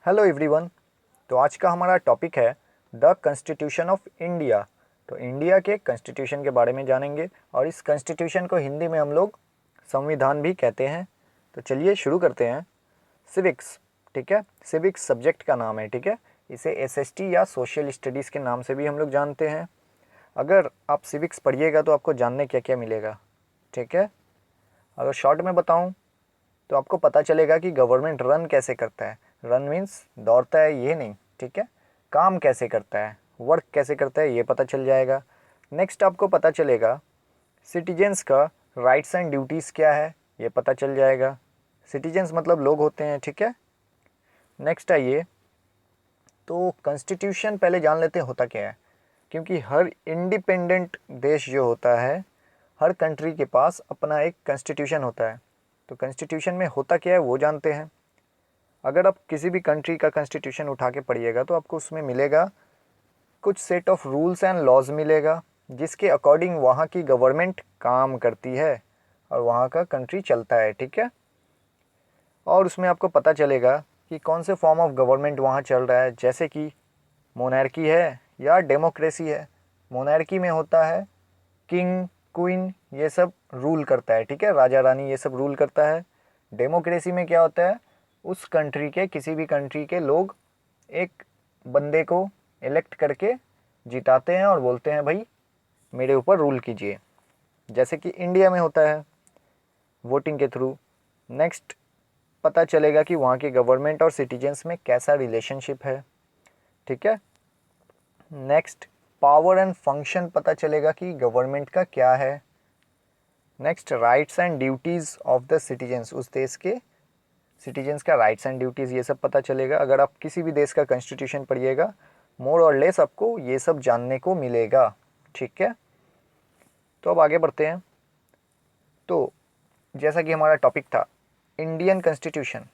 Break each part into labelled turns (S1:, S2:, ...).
S1: Hello everyone. तो आज का हमारा टॉपिक है द कॉन्स्टिट्यूशन ऑफ इंडिया। तो इंडिया के कॉन्स्टिट्यूशन के बारे में जानेंगे और इस कॉन्स्टिट्यूशन को हिंदी में हम लोग संविधान भी कहते हैं। तो चलिए शुरू करते हैं। सिविक्स, ठीक है, सिविक्स सब्जेक्ट का नाम है, ठीक है। इसे एसएसटी या सोशल स्टडीज़ के नाम से भी हम लोग जानते हैं। अगर आप सिविक्स पढ़िएगा तो आपको जानने क्या क्या मिलेगा, ठीक है। अगर शॉर्ट में बताऊं तो आपको पता चलेगा कि गवर्नमेंट रन कैसे करता है। रन मीन्स दौड़ता है, ये नहीं, ठीक है। काम कैसे करता है, वर्क कैसे करता है, ये पता चल जाएगा। नेक्स्ट आपको पता चलेगा सिटीजन्स का राइट्स एंड ड्यूटीज़ क्या है, ये पता चल जाएगा। सिटीजन्स मतलब लोग होते हैं, ठीक है। नेक्स्ट आइए, तो कॉन्स्टिट्यूशन पहले जान लेते हैं होता क्या है। क्योंकि हर इंडिपेंडेंट देश जो होता है, हर कंट्री के पास अपना एक कॉन्स्टिट्यूशन होता है। तो कॉन्स्टिट्यूशन में होता क्या है वो जानते हैं। अगर आप किसी भी कंट्री का कॉन्स्टिट्यूशन उठा के पढ़िएगा तो आपको उसमें मिलेगा कुछ set of rules and laws मिलेगा, जिसके अकॉर्डिंग वहाँ की गवर्नमेंट काम करती है और वहाँ का कंट्री चलता है, ठीक है। और उसमें आपको पता चलेगा कि कौन से फॉर्म ऑफ गवर्नमेंट वहाँ चल रहा है, जैसे कि मोनार्की है या डेमोक्रेसी है। मोनार्की में होता है किंग, क्वीन, ये सब रूल करता है, ठीक है, राजा रानी ये सब रूल करता है। डेमोक्रेसी में क्या होता है, उस कंट्री के, किसी भी कंट्री के लोग एक बंदे को इलेक्ट करके जिताते हैं और बोलते हैं भाई मेरे ऊपर रूल कीजिए, जैसे कि इंडिया में होता है वोटिंग के थ्रू। नेक्स्ट पता चलेगा कि वहाँ के गवर्नमेंट और सिटीजन्स में कैसा रिलेशनशिप है, ठीक है। नेक्स्ट पावर एंड फंक्शन पता चलेगा कि गवर्नमेंट का क्या है। Next rights and duties of the citizens, उस देश के सिटीजन्स का राइट्स एंड ड्यूटीज़ ये सब पता चलेगा। अगर आप किसी भी देश का कॉन्स्टिट्यूशन पढ़िएगा मोर और लेस आपको ये सब जानने को मिलेगा, ठीक है। तो अब आगे बढ़ते हैं। तो जैसा कि हमारा टॉपिक था इंडियन कॉन्स्टिट्यूशन,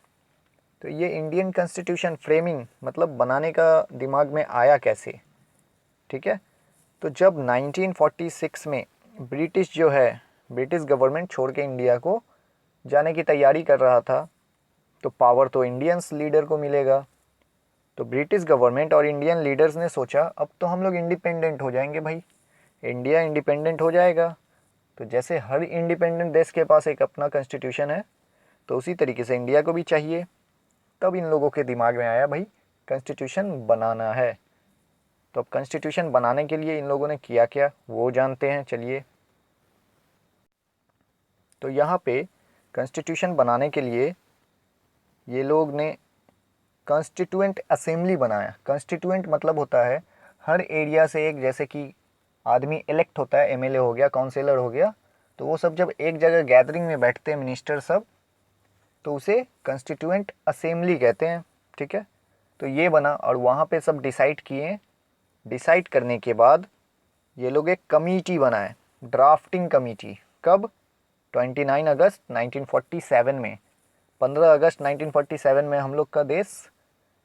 S1: तो ये इंडियन कॉन्स्टिट्यूशन फ्रेमिंग मतलब बनाने का दिमाग में आया कैसे, ठीक है। तो जब 1946 में ब्रिटिश जो है, ब्रिटिश गवर्नमेंट छोड़ के इंडिया को जाने की तैयारी कर रहा था, तो पावर तो इंडियंस लीडर को मिलेगा। तो ब्रिटिश गवर्नमेंट और इंडियन लीडर्स ने सोचा अब तो हम लोग इंडिपेंडेंट हो जाएंगे भाई, इंडिया इंडिपेंडेंट हो जाएगा। तो जैसे हर इंडिपेंडेंट देश के पास एक अपना कॉन्स्टिट्यूशन है, तो उसी तरीके से इंडिया को भी चाहिए। तब इन लोगों के दिमाग में आया भाई कॉन्स्टिट्यूशन बनाना है। तो अब कॉन्स्टिट्यूशन बनाने के लिए इन लोगों ने किया क्या वो जानते हैं, चलिए। तो यहाँ पे कॉन्स्टिट्यूशन बनाने के लिए ये लोग ने कॉन्स्टिट्यूएंट असेंबली बनाया। कॉन्स्टिट्यूएंट मतलब होता है हर एरिया से एक, जैसे कि आदमी इलेक्ट होता है, एमएलए हो गया, काउंसिलर हो गया, तो वो सब जब एक जगह गैदरिंग में बैठते हैं मिनिस्टर सब, तो उसे कॉन्स्टिट्यूएंट असेंबली कहते हैं, ठीक है। तो ये बना और वहाँ पे सब डिसाइड किए। डिसाइड करने के बाद ये लोग एक कमेटी बनाए, ड्राफ्टिंग कमेटी। कब? 29 अगस्त 1947 में। 15 अगस्त 1947 में हम लोग का देश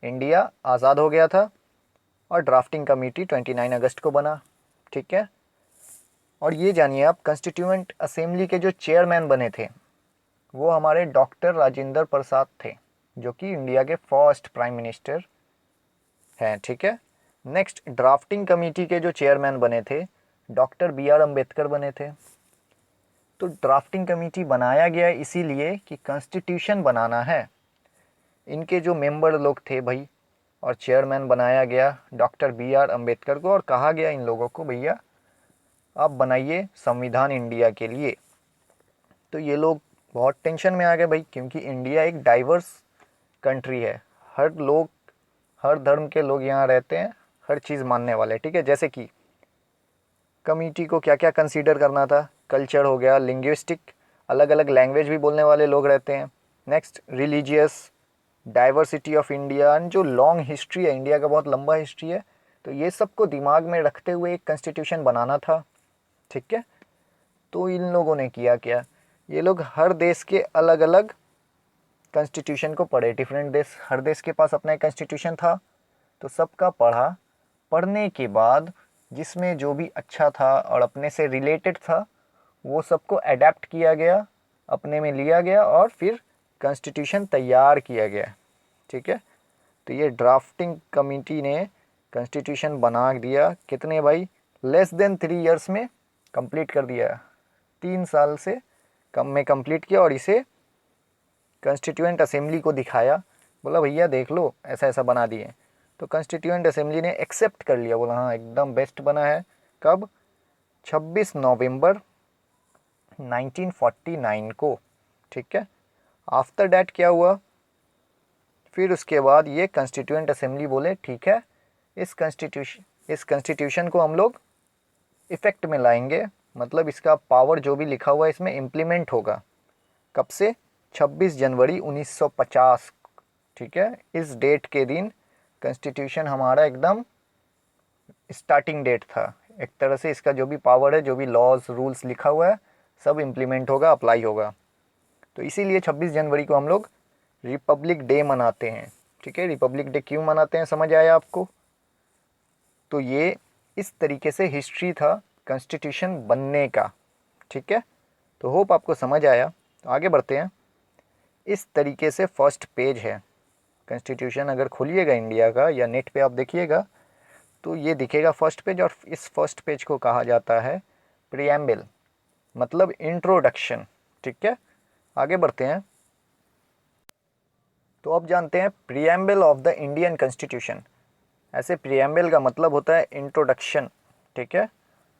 S1: इंडिया आज़ाद हो गया था और ड्राफ्टिंग कमेटी 29 अगस्त को बना, ठीक है। और ये जानिए आप, कॉन्स्टिट्यूएंट असेंबली के जो चेयरमैन बने थे वो हमारे डॉक्टर राजेंद्र प्रसाद थे, जो कि इंडिया के फर्स्ट प्राइम मिनिस्टर हैं, ठीक है। नेक्स्ट ड्राफ्टिंग कमेटी के जो चेयरमैन बने थे डॉक्टर बी आर अम्बेडकर बने थे। तो ड्राफ्टिंग कमेटी बनाया गया इसीलिए कि कॉन्स्टिट्यूशन बनाना है। इनके जो मेंबर लोग थे भाई, और चेयरमैन बनाया गया डॉक्टर बी आर अम्बेडकर को, और कहा गया इन लोगों को भैया आप बनाइए संविधान इंडिया के लिए। तो ये लोग बहुत टेंशन में आ गए भाई, क्योंकि इंडिया एक डाइवर्स कंट्री है। हर लोग, हर धर्म के लोग यहाँ रहते हैं, हर चीज़ मानने वाले, ठीक है। जैसे कि कमेटी को क्या क्या कंसीडर करना था, कल्चर हो गया, लिंग्विस्टिक, अलग अलग लैंग्वेज भी बोलने वाले लोग रहते हैं। Next religious, diversity of India, जो लॉन्ग हिस्ट्री है, इंडिया का बहुत लंबा हिस्ट्री है। तो ये सब को दिमाग में रखते हुए एक कॉन्स्टिट्यूशन बनाना था, ठीक है। तो इन लोगों ने किया क्या, ये लोग हर देश के अलग अलग कॉन्स्टिट्यूशन को पढ़े। डिफरेंट देश, हर देश के पास अपना एक कॉन्स्टिट्यूशन था, तो सबका पढ़ा। पढ़ने के बाद जिसमें जो भी अच्छा था और अपने से रिलेटेड था वो सबको अडेप्ट किया गया, अपने में लिया गया और फिर कॉन्स्टिट्यूशन तैयार किया गया, ठीक है। तो ये ड्राफ्टिंग कमेटी ने कॉन्स्टिट्यूशन बना दिया कितने भाई, लेस देन 3 इयर्स में कंप्लीट कर दिया, 3 साल से कम में कंप्लीट किया और इसे कॉन्स्टिट्यूएंट असेंबली को दिखाया, बोला भैया देख लो ऐसा ऐसा बना दिए। तो कॉन्स्टिट्यूएंट असेंबली ने एक्सेप्ट कर लिया, बोला हाँ एकदम बेस्ट बना है। कब? 26 नवंबर 1949 को, ठीक है। आफ्टर डैट क्या हुआ, फिर उसके बाद ये कॉन्स्टिट्यूएंट असेंबली बोले ठीक है इस कॉन्स्टिट्यूशन को हम लोग इफ़ेक्ट में लाएंगे, मतलब इसका पावर जो भी लिखा हुआ है इसमें इम्प्लीमेंट होगा। कब से? 26 जनवरी 1950, ठीक है। इस डेट के दिन कॉन्स्टिट्यूशन हमारा एकदम स्टार्टिंग डेट था। एक तरह से इसका जो भी पावर है, जो भी लॉज रूल्स लिखा हुआ है सब इम्प्लीमेंट होगा, अप्लाई होगा। तो इसीलिए 26 जनवरी को हम लोग रिपब्लिक डे मनाते हैं, ठीक है। रिपब्लिक डे क्यों मनाते हैं समझ आया आपको? तो ये इस तरीके से हिस्ट्री था कॉन्स्टिट्यूशन बनने का, ठीक है। तो होप आपको समझ आया। तो आगे बढ़ते हैं। इस तरीके से फर्स्ट पेज है कॉन्स्टिट्यूशन, अगर खोलिएगा इंडिया का या नेट पे आप देखिएगा तो ये दिखेगा फर्स्ट पेज, और इस फर्स्ट पेज को कहा जाता है प्रीएम्बल, मतलब इंट्रोडक्शन, ठीक है। आगे बढ़ते हैं। तो अब जानते हैं preamble of the Indian constitution. ऐसे प्रीएम्बल का मतलब होता है इंट्रोडक्शन, ठीक है।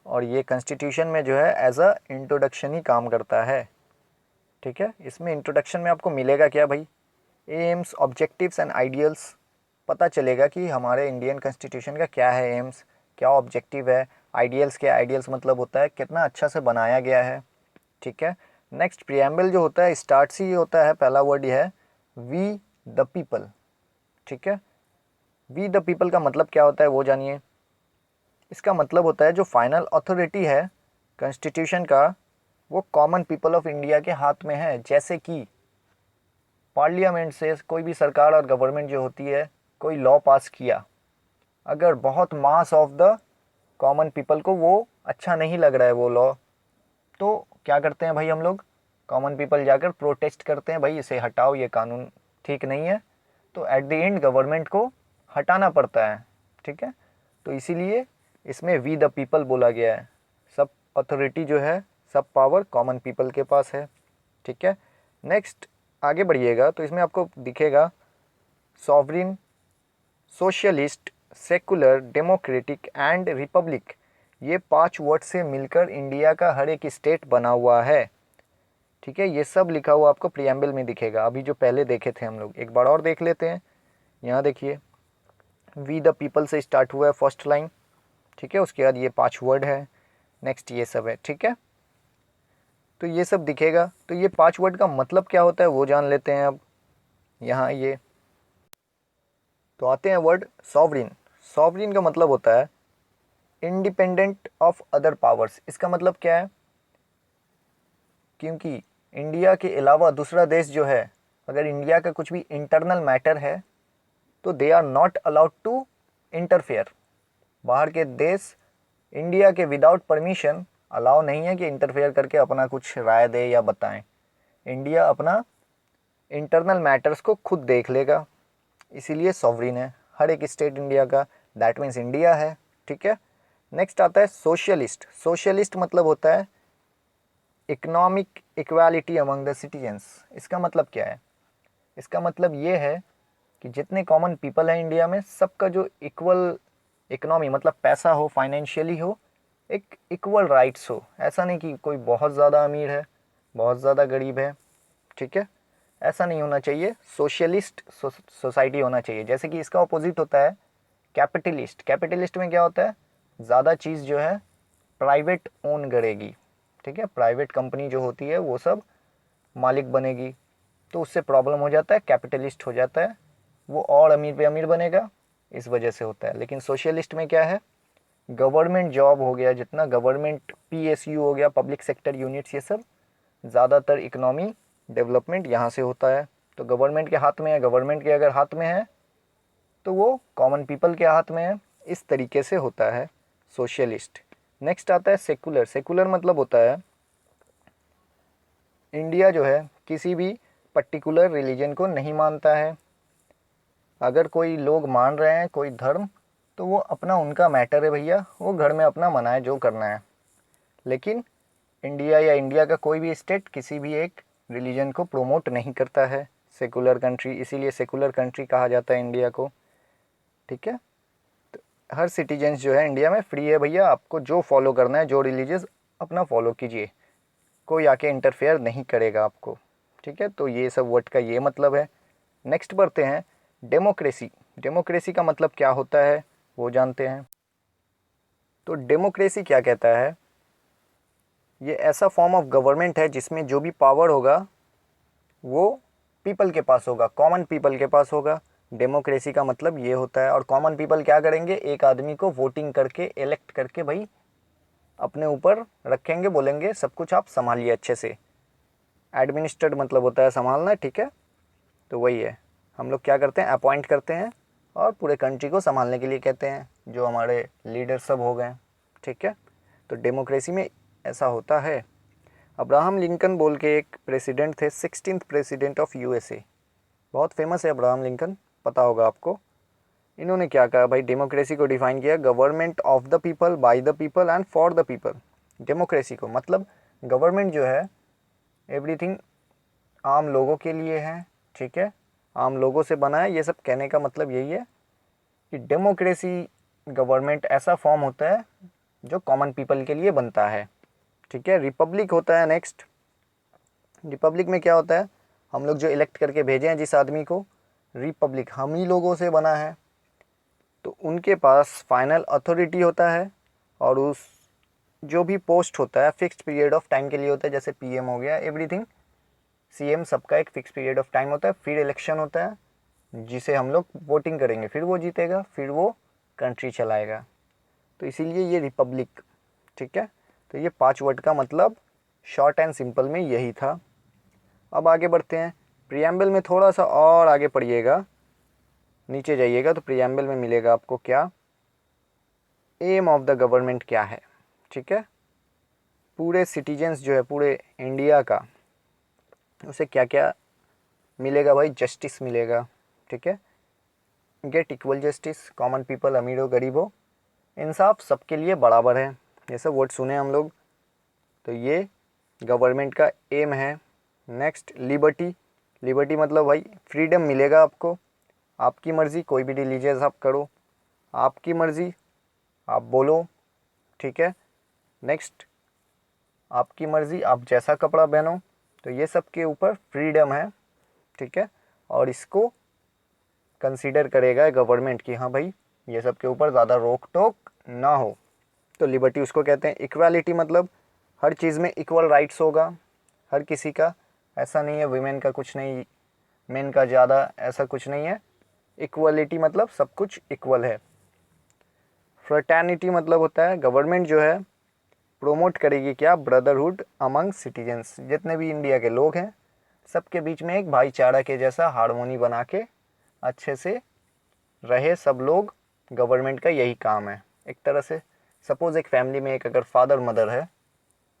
S1: और ये कॉन्स्टिट्यूशन में जो है एज अ इंट्रोडक्शन ही काम करता है, ठीक है। इसमें इंट्रोडक्शन में आपको मिलेगा क्या भाई, एम्स, ऑब्जेक्टिव्स एंड आइडियल्स, पता चलेगा कि हमारे इंडियन कॉन्स्टिट्यूशन का क्या है एम्स, क्या ऑब्जेक्टिव है, आइडियल्स क्या, आइडियल्स मतलब होता है कितना अच्छा से बनाया गया है, ठीक है। नेक्स्ट प्रीएम्बल जो होता है स्टार्ट से ही होता है, पहला वर्ड ये है वी द पीपल, ठीक है। वी द पीपल का मतलब क्या होता है वो जानिए। इसका मतलब होता है जो फाइनल अथॉरिटी है कॉन्स्टिट्यूशन का वो कॉमन पीपल ऑफ इंडिया के हाथ में है। जैसे कि पार्लियामेंट से कोई भी सरकार और गवर्नमेंट जो होती है कोई लॉ पास किया, अगर बहुत mass of the common people को वो अच्छा नहीं लग रहा है वो लॉ, तो क्या करते हैं भाई हम लोग, कॉमन पीपल जाकर प्रोटेस्ट करते हैं, भाई इसे हटाओ ये कानून ठीक नहीं है। तो एट द एंड गवर्नमेंट को हटाना पड़ता है, ठीक है। तो इसीलिए इसमें वी द पीपल बोला गया है, सब अथॉरिटी जो है सब पावर कॉमन पीपल के पास है, ठीक है। नेक्स्ट आगे बढ़िएगा तो इसमें आपको दिखेगा sovereign, socialist, secular, democratic and Republic, ये 5 वर्ड से मिलकर इंडिया का हर एक स्टेट बना हुआ है, ठीक है। ये सब लिखा हुआ आपको प्रीएम्बल में दिखेगा। अभी जो पहले देखे थे हम लोग एक बार और देख लेते हैं। यहाँ देखिए वी द पीपल से स्टार्ट हुआ है फर्स्ट लाइन, ठीक है। उसके बाद ये 5 वर्ड है, नेक्स्ट ये सब है, ठीक है। तो ये सब दिखेगा। तो ये 5 वर्ड का मतलब क्या होता है वो जान लेते हैं अब। यहाँ ये तो आते हैं वर्ड सॉवरिन। सॉवरिन का मतलब होता है इंडिपेंडेंट ऑफ अदर पावर्स। इसका मतलब क्या है, क्योंकि इंडिया के अलावा दूसरा देश जो है अगर इंडिया का कुछ भी इंटरनल मैटर है तो they are not allowed to interfere. बाहर के देश इंडिया के विदाउट परमिशन अलाउ नहीं है कि इंटरफेयर करके अपना कुछ राय दे या बताएं। इंडिया अपना इंटरनल मैटर्स को खुद देख लेगा, इसीलिए सॉवरिन है हर एक स्टेट इंडिया का, दैट मीन्स इंडिया है, ठीक है। नेक्स्ट आता है सोशलिस्ट। सोशलिस्ट मतलब होता है economic equality among the citizens. इसका मतलब क्या है, इसका मतलब ये है कि जितने कॉमन पीपल हैं इंडिया में सबका जो इक्वल इकोनॉमी मतलब पैसा हो, फाइनेंशियली हो, एक इक्वल राइट्स हो। ऐसा नहीं कि कोई बहुत ज़्यादा अमीर है बहुत ज़्यादा गरीब है, ठीक है, ऐसा नहीं होना चाहिए। सोशलिस्ट सोसाइटी होना चाहिए। जैसे कि इसका अपोजिट होता है कैपिटलिस्ट। कैपिटलिस्ट में क्या होता है, ज़्यादा चीज़ जो है प्राइवेट ओन करेगी, ठीक है, प्राइवेट कंपनी जो होती है वो सब मालिक बनेगी, तो उससे प्रॉब्लम हो जाता है, कैपिटलिस्ट हो जाता है, वो और अमीर पे अमीर बनेगा, इस वजह से होता है। लेकिन सोशलिस्ट में क्या है, गवर्नमेंट जॉब हो गया, जितना गवर्नमेंट पीएसयू हो गया, पब्लिक सेक्टर यूनिट्स, ये सब ज़्यादातर इकोनॉमी डेवलपमेंट यहाँ से होता है। तो गवर्नमेंट के हाथ में है, गवर्नमेंट के अगर हाथ में है तो वो कॉमन पीपल के हाथ में है, इस तरीके से होता है सोशलिस्ट। नेक्स्ट आता है सेकुलर। सेकुलर मतलब होता है इंडिया जो है किसी भी पर्टिकुलर रिलीजन को नहीं मानता है, अगर कोई लोग मान रहे हैं कोई धर्म, तो वो अपना उनका मैटर है भैया, वो घर में अपना मनाए जो करना है। लेकिन इंडिया या इंडिया का कोई भी स्टेट किसी भी एक रिलीजन को प्रोमोट नहीं करता है। सेकुलर कंट्री, इसीलिए सेकुलर कंट्री कहा जाता है इंडिया को। ठीक है, तो हर सिटीजन्स जो है इंडिया में फ्री है भैया, आपको जो फॉलो करना है, जो रिलीजियस अपना फॉलो कीजिए, कोई आके इंटरफेयर नहीं करेगा आपको। ठीक है, तो ये सब वर्ड का ये मतलब है। नेक्स्ट बढ़ते हैं, डेमोक्रेसी। डेमोक्रेसी का मतलब क्या होता है वो जानते हैं। तो डेमोक्रेसी क्या कहता है, ये ऐसा फॉर्म ऑफ गवर्नमेंट है जिसमें जो भी पावर होगा वो पीपल के पास होगा, कॉमन पीपल के पास होगा। डेमोक्रेसी का मतलब ये होता है। और कॉमन पीपल क्या करेंगे, एक आदमी को वोटिंग करके इलेक्ट करके भाई अपने ऊपर रखेंगे, बोलेंगे सब कुछ आप संभालिए अच्छे से। एडमिनिस्ट्रेट मतलब होता है संभालना, ठीक है, तो वही है। हम लोग क्या करते हैं, अपॉइंट करते हैं और पूरे कंट्री को संभालने के लिए कहते हैं, जो हमारे लीडर सब हो गए। ठीक है, तो डेमोक्रेसी में ऐसा होता है। अब्राहम लिंकन बोल के एक प्रेसिडेंट थे, 16th प्रेसिडेंट ऑफ यूएसए, बहुत फेमस है अब्राहम लिंकन, पता होगा आपको। इन्होंने क्या कहा भाई, डेमोक्रेसी को डिफाइन किया, government of the people, by the people and for the people. Democracy को मतलब गवर्नमेंट जो है एवरीथिंग आम लोगों के लिए है। ठीक है, आम लोगों से बना है, ये सब कहने का मतलब यही है कि डेमोक्रेसी गवर्नमेंट ऐसा फॉर्म होता है जो कॉमन पीपल के लिए बनता है। ठीक है, रिपब्लिक होता है नेक्स्ट। रिपब्लिक में क्या होता है, हम लोग जो इलेक्ट करके भेजे हैं जिस आदमी को, रिपब्लिक हम ही लोगों से बना है, तो उनके पास फाइनल अथॉरिटी होता है। और उस जो भी पोस्ट होता है फिक्स्ड पीरियड ऑफ टाइम के लिए होता है, जैसे पीएम हो गया, एवरीथिंग, सीएम, सबका एक फिक्स पीरियड ऑफ टाइम होता है। फिर इलेक्शन होता है जिसे हम लोग वोटिंग करेंगे, फिर वो जीतेगा, फिर वो कंट्री चलाएगा। तो इसीलिए ये रिपब्लिक। ठीक है, तो ये 5 वर्ड का मतलब शॉर्ट एंड सिंपल में यही था। अब आगे बढ़ते हैं, प्रियम्बल में थोड़ा सा और आगे पढ़िएगा, नीचे जाइएगा तो प्रियम्बल में मिलेगा आपको क्या, एम ऑफ द गवर्नमेंट क्या है। ठीक है, पूरे सिटीजन्स जो है पूरे इंडिया का, उसे क्या क्या मिलेगा भाई, जस्टिस मिलेगा। ठीक है, get equal justice, common people, अमीर हो गरीब हो, इंसाफ सबके लिए बराबर है। ये सब वर्ड सुने हम लोग, तो ये गवर्नमेंट का एम है। Next, liberty. लिबर्टी मतलब भाई फ्रीडम मिलेगा आपको, आपकी मर्ज़ी, कोई भी रिलीजियस आप करो, आपकी मर्ज़ी आप बोलो। ठीक है, नेक्स्ट, आपकी मर्ज़ी आप जैसा कपड़ा पहनो, तो ये सब के ऊपर फ्रीडम है। ठीक है, और इसको कंसीडर करेगा गवर्नमेंट कि हाँ भाई ये सब के ऊपर ज़्यादा रोक टोक ना हो, तो लिबर्टी उसको कहते हैं। इक्वालिटी मतलब हर चीज़ में इक्वल राइट्स होगा हर किसी का, ऐसा नहीं है वीमेन का कुछ नहीं, मेन का ज़्यादा, ऐसा कुछ नहीं है। इक्वलिटी मतलब सब कुछ इक्वल है। फ्रेटर्निटी मतलब होता है गवर्नमेंट जो है प्रोमोट करेगी क्या, ब्रदरहुड अमंग सिटीजन्स, जितने भी इंडिया के लोग हैं सबके बीच में एक भाईचारा के जैसा हारमोनी बना के अच्छे से रहे सब लोग। गवर्नमेंट का यही काम है एक तरह से। सपोज़ एक फैमिली में एक अगर फादर मदर है,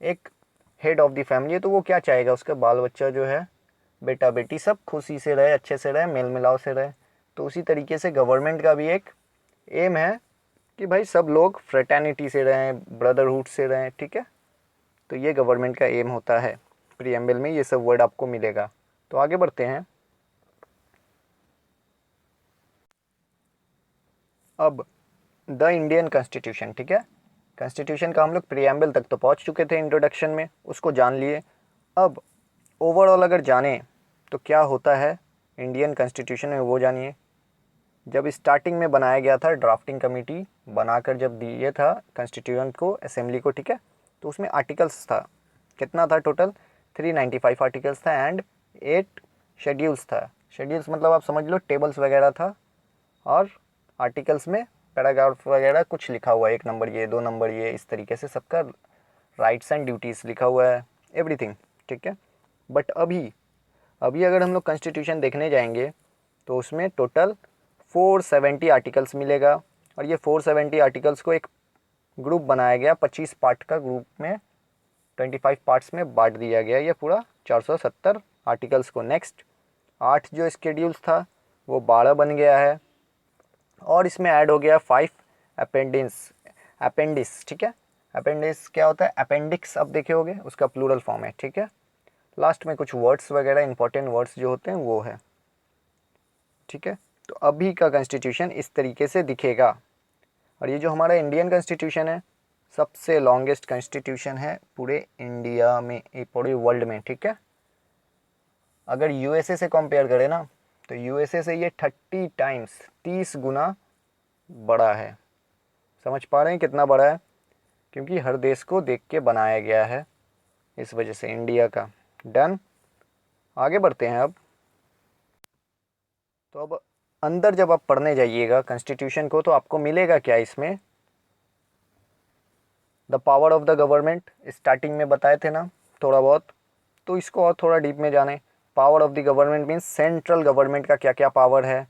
S1: एक हेड ऑफ द फैमिली है, तो वो क्या चाहेगा, उसका बाल बच्चा जो है, बेटा बेटी सब खुशी से रहे, अच्छे से रहे, मेल मिलाव से रहे। तो उसी तरीके से गवर्नमेंट का भी एक एम है कि भाई सब लोग फ्रेटर्निटी से रहें, ब्रदरहुड से रहें। ठीक है, तो ये गवर्नमेंट का एम होता है। प्रीएम्बल में ये सब वर्ड आपको मिलेगा। तो आगे बढ़ते हैं। अब द इंडियन कॉन्स्टिट्यूशन। ठीक है, कॉन्स्टिट्यूशन का हम लोग प्रीएम्बल तक तो पहुंच चुके थे, इंट्रोडक्शन में उसको जान लिए। अब ओवरऑल अगर जाने तो क्या होता है इंडियन कॉन्स्टिट्यूशन में, वो जानिए। जब स्टार्टिंग में बनाया गया था, ड्राफ्टिंग कमेटी बनाकर जब दिए था कॉन्स्टिट्यूशन को असेंबली को, ठीक है, तो उसमें आर्टिकल्स था, कितना था टोटल, 395 आर्टिकल्स था एंड 8 शेड्यूल्स था। शेड्यूल्स मतलब आप समझ लो टेबल्स वगैरह था, और आर्टिकल्स में पैराग्राफ वगैरह कुछ लिखा हुआ है, 1 नंबर ये, 2 नंबर ये, इस तरीके से सबका राइट्स एंड ड्यूटीज़ लिखा हुआ है, एवरीथिंग। ठीक है, बट अभी अभी अगर हम लोग कॉन्स्टिट्यूशन देखने जाएंगे तो उसमें टोटल 470 आर्टिकल्स मिलेगा। और ये 470 आर्टिकल्स को एक ग्रुप बनाया गया, 25 पार्ट का ग्रुप में 25 पार्ट्स में बांट दिया गया ये पूरा 470 आर्टिकल्स को। नेक्स्ट, 8 जो स्केड्यूल्स था वो 12 बन गया है। और इसमें ऐड हो गया 5 अपेंडिस, ठीक है। अपेंडिस क्या होता है? अपेंडिक्स अब देखे होगे, उसका प्लूरल फॉर्म है, ठीक है। लास्ट में कुछ वर्ड्स वगैरह, इंपॉर्टेंट वर्ड्स जो होते हैं वो है, ठीक है। तो अभी का कॉन्स्टिट्यूशन इस तरीके से दिखेगा। और ये जो हमारा इंडियन कॉन्स्टिट्यूशन है, सबसे लॉन्गेस्ट कॉन्स्टिट्यूशन है पूरे इंडिया में, पूरे वर्ल्ड में, ठीक है। अगर यूएसए से कंपेयर करें ना, तो यूएसए से ये 30 टाइम्स, 30 गुना बड़ा है। समझ पा रहे हैं कितना बड़ा है? क्योंकि हर देश को देख के बनाया गया है, इस वजह से इंडिया का। डन, आगे बढ़ते हैं अब। तो अब अंदर जब आप पढ़ने जाइएगा कॉन्स्टिट्यूशन को, तो आपको मिलेगा क्या इसमें? The power of the government, starting में बताए थे ना थोड़ा बहुत, तो इसको और थोड़ा डीप में जाने। Power of the government means central government का क्या क्या पावर है,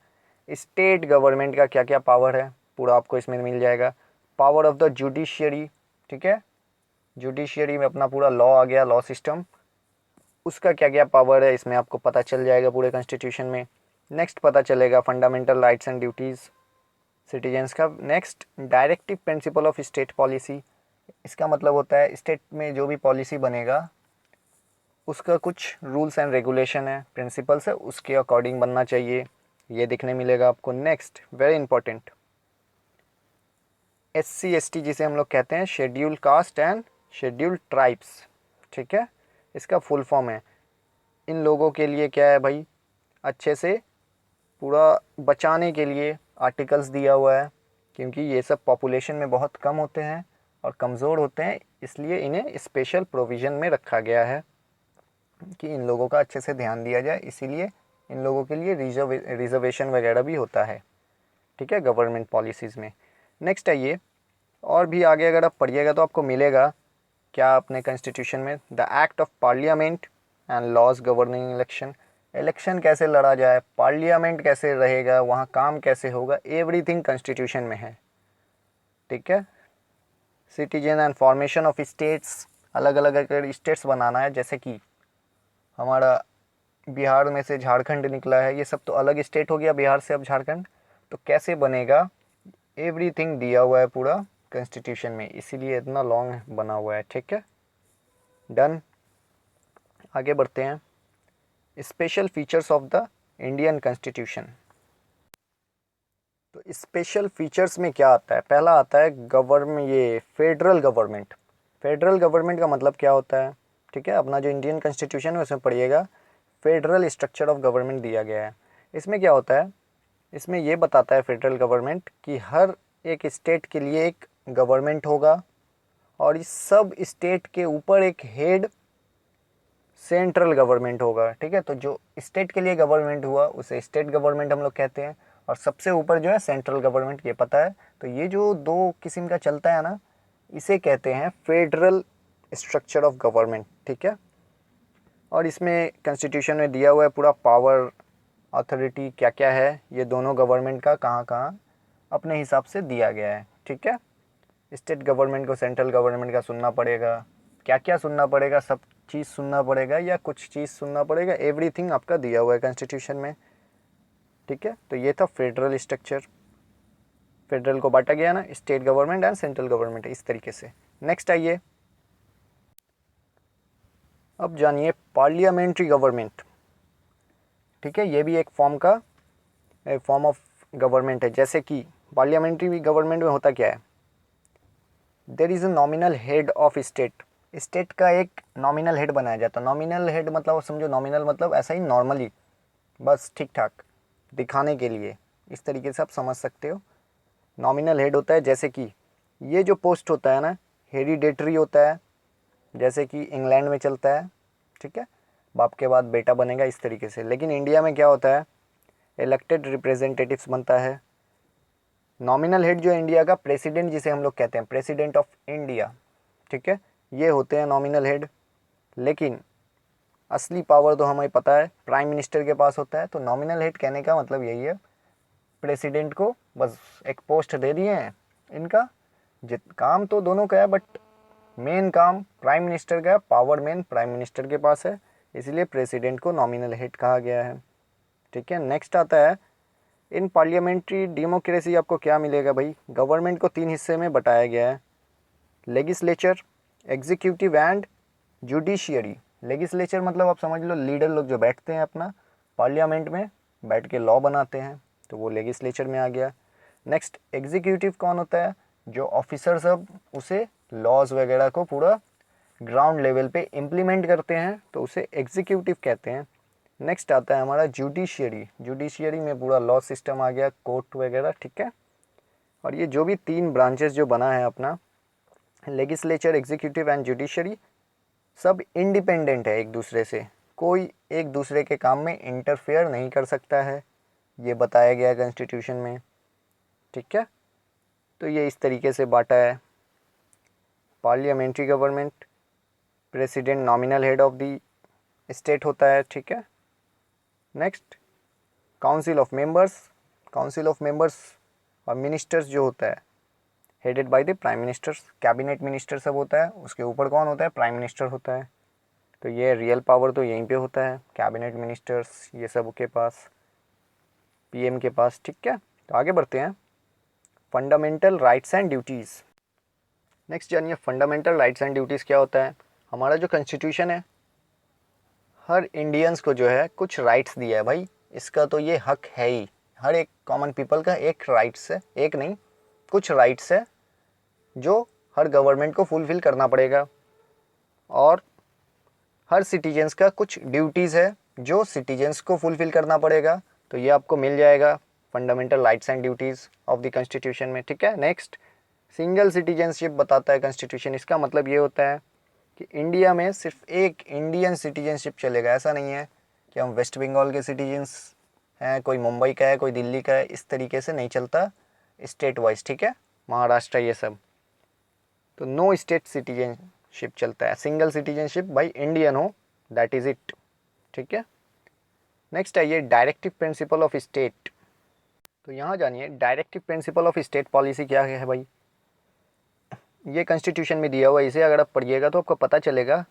S1: स्टेट गवर्नमेंट का क्या क्या पावर है, पूरा आपको इसमें मिल जाएगा। पावर ऑफ द जुडिशियरी, ठीक है, जुडिशियरी में अपना पूरा लॉ आ गया, लॉ सिस्टम, उसका क्या क्या पावर है इसमें आपको पता चल जाएगा पूरे कॉन्स्टिट्यूशन में। नेक्स्ट पता चलेगा fundamental rights and duties citizens का। Next directive principle of state policy, इसका मतलब होता है स्टेट में जो भी पॉलिसी बनेगा उसका कुछ रूल्स एंड रेगुलेशन है, प्रिंसिपल्स है, उसके अकॉर्डिंग बनना चाहिए, ये दिखने मिलेगा आपको। Next very important, SC ST जिसे हम लोग कहते हैं, schedule caste and schedule tribes, ठीक है। इसका फुल फॉर्म है, इन लोगों के लिए क्या है भाई, अच्छे से पूरा बचाने के लिए आर्टिकल्स दिया हुआ है, क्योंकि ये सब पॉपुलेशन में बहुत कम होते हैं और कमज़ोर होते हैं, इसलिए इन्हें स्पेशल प्रोविज़न में रखा गया है कि इन लोगों का अच्छे से ध्यान दिया जाए, इसीलिए इन लोगों के लिए रिजर्वेशन वगैरह भी होता है, ठीक है, गवर्नमेंट पॉलिसीज़ में। नेक्स्ट है ये, और भी आगे अगर आप पढ़िएगा तो आपको मिलेगा क्या अपने कॉन्स्टिट्यूशन में, the act of parliament and laws governing election, election कैसे लड़ा जाए, पार्लियामेंट कैसे रहेगा, वहाँ काम कैसे होगा, एवरीथिंग कॉन्स्टिट्यूशन में है, ठीक है। Citizen and formation of states, अलग अलग अगर स्टेट्स बनाना है, जैसे कि हमारा बिहार में से झारखंड निकला है, ये सब तो अलग स्टेट हो गया बिहार से अब झारखंड, तो कैसे बनेगा, एवरीथिंग दिया हुआ है पूरा कॉन्स्टिट्यूशन में, इसीलिए इतना लॉन्ग बना हुआ है, ठीक है। डन, आगे बढ़ते हैं। Special features of the Indian constitution, तो स्पेशल फीचर्स में क्या आता है? पहला आता है गवर्नमेंट, ये फेडरल गवर्नमेंट। फेडरल गवर्नमेंट का मतलब क्या होता है, ठीक है, अपना जो इंडियन कॉन्स्टिट्यूशन है उसमें पढ़िएगा, फेडरल स्ट्रक्चर ऑफ गवर्नमेंट दिया गया है। इसमें क्या होता है, इसमें ये बताता है फेडरल गवर्नमेंट कि हर एक स्टेट के लिए एक गवर्नमेंट होगा, और इस सब स्टेट के ऊपर एक हेड सेंट्रल गवर्नमेंट होगा, ठीक है। तो जो स्टेट के लिए गवर्नमेंट हुआ उसे स्टेट गवर्नमेंट हम लोग कहते हैं, और सबसे ऊपर जो है सेंट्रल गवर्नमेंट, ये पता है। तो ये जो दो किस्म का चलता है ना, इसे कहते हैं फेडरल स्ट्रक्चर ऑफ गवर्नमेंट, ठीक है। और इसमें कॉन्स्टिट्यूशन में दिया हुआ है पूरा पावर, अथॉरिटी क्या क्या है, ये दोनों गवर्नमेंट का कहाँ कहाँ अपने हिसाब से दिया गया है, ठीक है। स्टेट गवर्नमेंट को सेंट्रल गवर्नमेंट का सुनना पड़ेगा, क्या क्या सुनना पड़ेगा, सब चीज़ सुनना पड़ेगा या कुछ चीज़ सुनना पड़ेगा, एवरीथिंग आपका दिया हुआ है कॉन्स्टिट्यूशन में, ठीक है। तो ये था फेडरल स्ट्रक्चर, फेडरल को बांटा गया ना, state government and central government, इस तरीके से। नेक्स्ट आइए, अब जानिए पार्लियामेंट्री गवर्नमेंट, ठीक है, ये भी एक फॉर्म ऑफ गवर्नमेंट है। जैसे कि पार्लियामेंट्री गवर्नमेंट में होता क्या है, there is a nominal head of state, state का एक नॉमिनल हेड बनाया जाता है। नॉमिनल हेड मतलब समझो, नॉमिनल मतलब ऐसा ही नॉर्मली, बस ठीक ठाक दिखाने के लिए, इस तरीके से आप समझ सकते हो। नॉमिनल हेड होता है, जैसे कि ये जो पोस्ट होता है ना, हेरिडेटरी होता है, जैसे कि इंग्लैंड में चलता है, ठीक है, बाप के बाद बेटा बनेगा, इस तरीके से। लेकिन इंडिया में क्या होता है, इलेक्टेड रिप्रेजेंटेटिव्स बनता है। नॉमिनल हेड जो है इंडिया का, प्रेसिडेंट जिसे हम लोग कहते हैं, प्रेसिडेंट ऑफ इंडिया, ठीक है, ये होते हैं नॉमिनल हेड। लेकिन असली पावर तो हमें पता है प्राइम मिनिस्टर के पास होता है। तो नॉमिनल हेड कहने का मतलब यही है, प्रेसिडेंट को बस एक पोस्ट दे दिए हैं, इनका जित काम तो दोनों का है, बट मेन काम प्राइम मिनिस्टर का है, पावर मेन प्राइम मिनिस्टर के पास है, इसलिए प्रेसिडेंट को नॉमिनल हेड कहा गया है, ठीक है। नेक्स्ट आता है इन पार्लियामेंट्री डेमोक्रेसी आपको क्या मिलेगा भाई, गवर्नमेंट को 3 हिस्से में बटाया गया है, legislature, executive and judiciary. Legislature मतलब आप समझ लो लीडर लोग जो बैठते हैं अपना पार्लियामेंट में बैठ के लॉ बनाते हैं, तो वो लेगिस्लेचर में आ गया। नेक्स्ट एग्जीक्यूटिव कौन होता है, जो ऑफिसर सब उसे लॉज वगैरह को पूरा ग्राउंड लेवल पे इम्प्लीमेंट करते हैं, तो उसे एग्जीक्यूटिव कहते हैं। नेक्स्ट आता है हमारा जुडिशियरी, जुडिशियरी में पूरा लॉ सिस्टम आ गया, कोर्ट वगैरह, ठीक है। और ये जो भी 3 ब्रांचेस जो बना है अपना, लेगिस्लेचर, एग्जीक्यूटिव एंड जुडिशरी, सब इंडिपेंडेंट है एक दूसरे से, कोई एक दूसरे के काम में इंटरफेयर नहीं कर सकता है, ये बताया गया है कॉन्स्टिट्यूशन में, ठीक है। तो ये इस तरीके से बांटा है। Parliamentary government, president nominal head of the state होता है, ठीक है। Next council of members, council of members और मिनिस्टर्स जो होता है headed by the prime ministers, cabinet minister सब होता है, उसके ऊपर कौन होता है, प्राइम मिनिस्टर होता है। तो ये रियल पावर तो यहीं पे होता है, कैबिनेट मिनिस्टर्स ये सब के पास, पीएम के पास, ठीक है। तो आगे बढ़ते हैं, fundamental rights and duties. Next जानिए फंडामेंटल राइट्स एंड ड्यूटीज़ क्या होता है। हमारा जो कॉन्स्टिट्यूशन है हर इंडियंस को जो है कुछ राइट्स दिया है भाई, इसका तो ये हक है ही, हर एक कॉमन पीपल का एक राइट्स है, एक नहीं कुछ राइट्स है जो हर गवर्नमेंट को फुलफिल करना पड़ेगा, और हर सिटीजन्स का कुछ ड्यूटीज़ है जो सिटीजन्स को फुलफिल करना पड़ेगा। तो ये आपको मिल जाएगा fundamental rights and duties of the constitution में, ठीक है। नेक्स्ट सिंगल सिटीजनशिप बताता है कॉन्स्टिट्यूशन, इसका मतलब ये होता है कि इंडिया में सिर्फ एक इंडियन सिटीजनशिप चलेगा, ऐसा नहीं है कि हम वेस्ट बंगाल के सिटीजन्स हैं, कोई मुंबई का है, कोई दिल्ली का है, इस तरीके से नहीं चलता स्टेट वाइज, ठीक है, महाराष्ट्र ये सब। तो नो स्टेट सिटीजनशिप चलता है, सिंगल सिटीजनशिप भाई इंडियन हो, दैट इज़ इट, ठीक है। नेक्स्ट है ये डायरेक्टिव प्रिंसिपल ऑफ स्टेट। तो यहाँ जानिए directive principle of state policy क्या है भाई, ये कॉन्स्टिट्यूशन में दिया हुआ है, इसे अगर आप पढ़िएगा तो आपको पता चलेगा,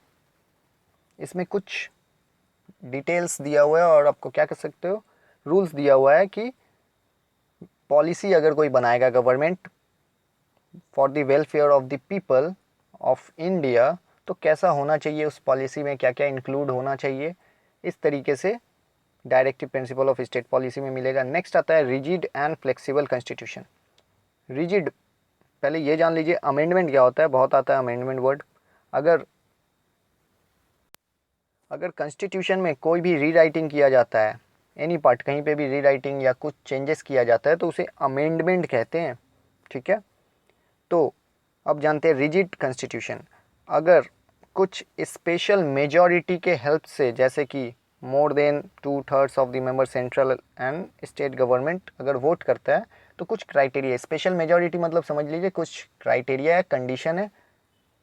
S1: इसमें कुछ डिटेल्स दिया हुआ है और आपको क्या कर सकते हो, रूल्स दिया हुआ है कि पॉलिसी अगर कोई बनाएगा government for the welfare of the people of India, तो कैसा होना चाहिए, उस पॉलिसी में क्या क्या इंक्लूड होना चाहिए, इस तरीके से directive principle of state policy में मिलेगा। नेक्स्ट आता है rigid and flexible constitution. Rigid, पहले ये जान लीजिए अमेंडमेंट क्या होता है, बहुत आता है अमेंडमेंट वर्ड। अगर कॉन्स्टिट्यूशन में कोई भी रीराइटिंग किया जाता है, एनी पार्ट कहीं पे भी रीराइटिंग या कुछ चेंजेस किया जाता है, तो उसे अमेंडमेंट कहते हैं, ठीक है। तो अब जानते हैं रिजिड कॉन्स्टिट्यूशन, अगर कुछ स्पेशल मेजॉरिटी के हेल्प से, जैसे कि more than 2/3 of the member central and state government अगर वोट करता है, तो कुछ क्राइटेरिया, स्पेशल मेजॉरिटी मतलब समझ लीजिए कुछ क्राइटेरिया है, कंडीशन है,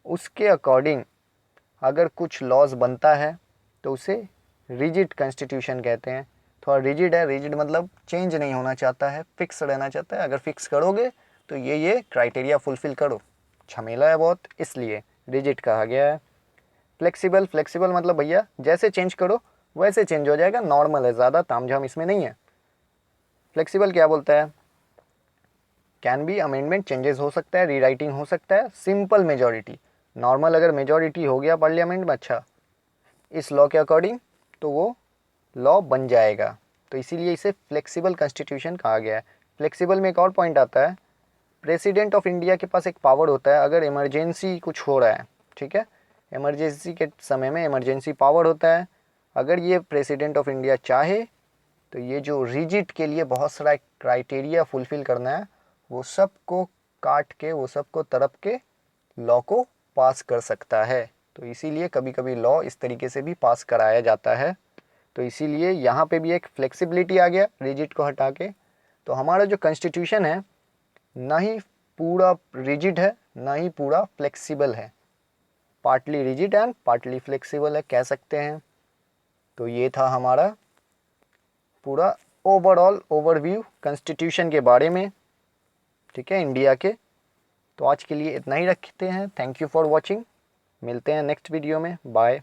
S1: उसके अकॉर्डिंग अगर कुछ लॉज बनता है तो उसे रिजिड कॉन्स्टिट्यूशन कहते हैं। थोड़ा रिजिड है, रिजिड मतलब चेंज नहीं होना चाहता है, फिक्स रहना चाहता है, अगर फिक्स करोगे तो ये क्राइटेरिया फुलफिल करो, झमेला है बहुत, इसलिए रिजिड कहा गया है। फ्लेक्सिबल, फ्लेक्सिबल मतलब भैया जैसे चेंज करो वैसे चेंज हो जाएगा, नॉर्मल है, ज़्यादा तामझाम इसमें नहीं है। फ्लेक्सिबल क्या बोलता है, कैन बी अमेंडमेंट, चेंजेस हो सकता है, रीराइटिंग हो सकता है, सिंपल मेजॉरिटी, नॉर्मल अगर मेजॉरिटी हो गया पार्लियामेंट में, अच्छा इस लॉ के अकॉर्डिंग, तो वो लॉ बन जाएगा, तो इसीलिए इसे फ्लेक्सिबल कॉन्स्टिट्यूशन कहा गया है। फ्लेक्सिबल में एक और पॉइंट आता है, प्रेसिडेंट ऑफ इंडिया के पास एक पावर होता है, अगर इमरजेंसी कुछ हो रहा है, ठीक है, इमरजेंसी के समय में इमरजेंसी पावर होता है, अगर ये प्रेसिडेंट ऑफ इंडिया चाहे तो ये जो रिजिड के लिए बहुत सारा क्राइटेरिया फुलफिल करना है, वो सब को काट के, वो सब को तरफ के लॉ को पास कर सकता है। तो इसीलिए कभी कभी लॉ इस तरीके से भी पास कराया जाता है, तो इसीलिए यहाँ पे भी एक फ्लेक्सिबिलिटी आ गया रिजिड को हटा के। तो हमारा जो कॉन्स्टिट्यूशन है ना ही पूरा रिजिड है ना ही पूरा फ्लेक्सिबल है, partly rigid and partly flexible है कह सकते हैं। तो ये था हमारा पूरा ओवरऑल ओवरव्यू कॉन्स्टिट्यूशन के बारे में, ठीक है, इंडिया के। तो आज के लिए इतना ही रखते हैं, थैंक यू फॉर वॉचिंग, मिलते हैं नेक्स्ट वीडियो में, बाय।